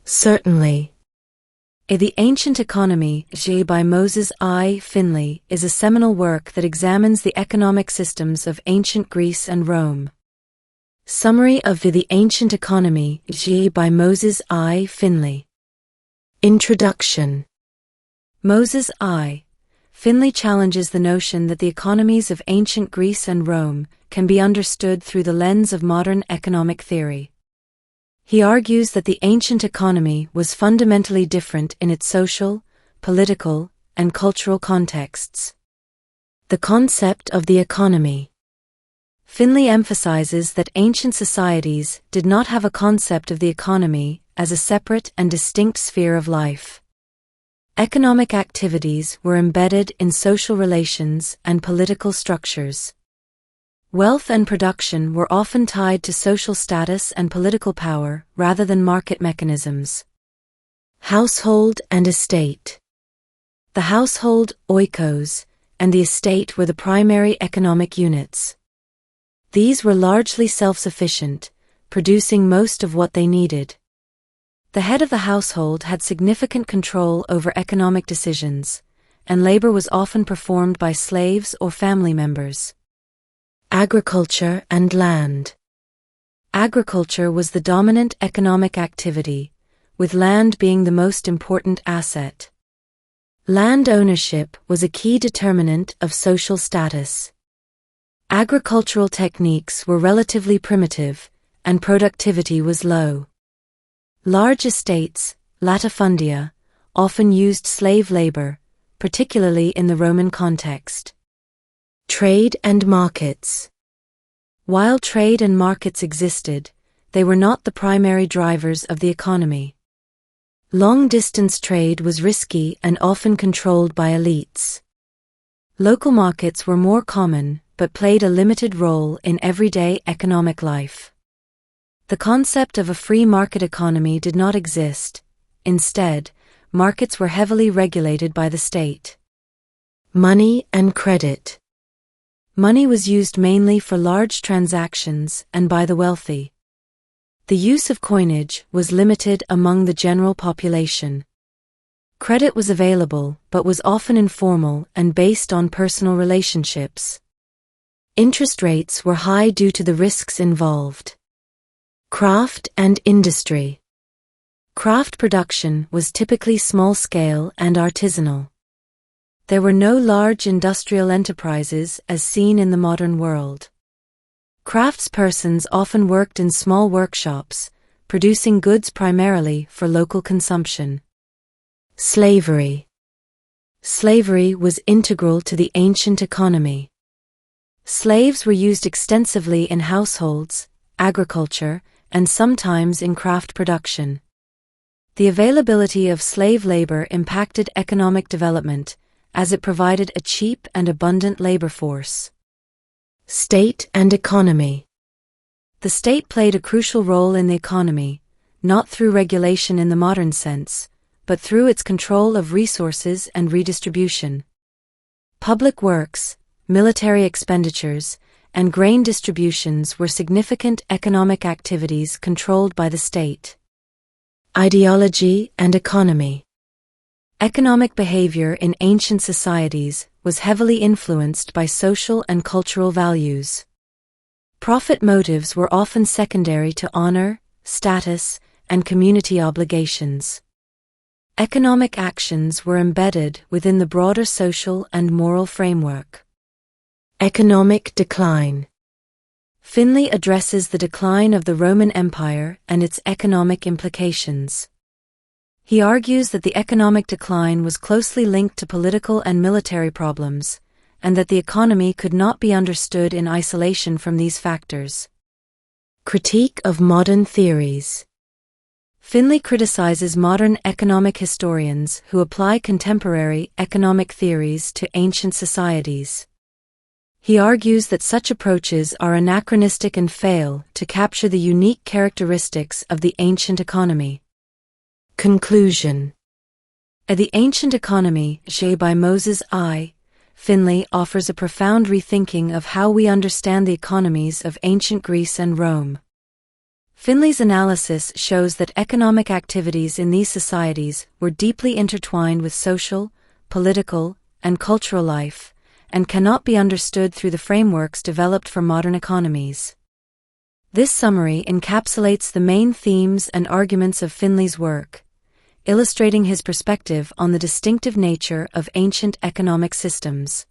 Certainly. The Ancient Economy, by Moses I. Finley, is a seminal work that examines the economic systems of ancient Greece and Rome. Summary of the Ancient Economy, by Moses I. Finley. Introduction. Moses I. Finley challenges the notion that the economies of ancient Greece and Rome can be understood through the lens of modern economic theory. He argues that the ancient economy was fundamentally different in its social, political, and cultural contexts. The concept of the economy. Finley emphasizes that ancient societies did not have a concept of the economy as a separate and distinct sphere of life. Economic activities were embedded in social relations and political structures. Wealth and production were often tied to social status and political power rather than market mechanisms. Household and estate. The household, oikos, and the estate were the primary economic units. These were largely self-sufficient, producing most of what they needed. The head of the household had significant control over economic decisions, and labor was often performed by slaves or family members. Agriculture and land. Agriculture was the dominant economic activity, with land being the most important asset. Land ownership was a key determinant of social status. Agricultural techniques were relatively primitive, and productivity was low. Large estates, latifundia, often used slave labor, particularly in the Roman context. Trade and markets. While trade and markets existed, they were not the primary drivers of the economy. Long-distance trade was risky and often controlled by elites. Local markets were more common, but played a limited role in everyday economic life. The concept of a free market economy did not exist. Instead, markets were heavily regulated by the state. Money and credit. Money was used mainly for large transactions and by the wealthy. The use of coinage was limited among the general population. Credit was available but was often informal and based on personal relationships. Interest rates were high due to the risks involved. Craft and industry. Craft production was typically small-scale and artisanal. There were no large industrial enterprises as seen in the modern world. Craftspersons often worked in small workshops, producing goods primarily for local consumption. Slavery. Slavery was integral to the ancient economy. Slaves were used extensively in households, agriculture, and sometimes in craft production. The availability of slave labor impacted economic development, as it provided a cheap and abundant labor force. State and economy. The state played a crucial role in the economy, not through regulation in the modern sense, but through its control of resources and redistribution. Public works, military expenditures, and grain distributions were significant economic activities controlled by the state. Ideology and economy. Economic behavior in ancient societies was heavily influenced by social and cultural values. Profit motives were often secondary to honor, status, and community obligations. Economic actions were embedded within the broader social and moral framework. Economic decline. Finley addresses the decline of the Roman Empire and its economic implications. He argues that the economic decline was closely linked to political and military problems, and that the economy could not be understood in isolation from these factors. Critique of modern theories. Finley criticizes modern economic historians who apply contemporary economic theories to ancient societies. He argues that such approaches are anachronistic and fail to capture the unique characteristics of the ancient economy. Conclusion. The Ancient Economy, by Moses I. Finley offers a profound rethinking of how we understand the economies of ancient Greece and Rome. Finley's analysis shows that economic activities in these societies were deeply intertwined with social, political, and cultural life, and cannot be understood through the frameworks developed for modern economies. This summary encapsulates the main themes and arguments of Finley's work, illustrating his perspective on the distinctive nature of ancient economic systems.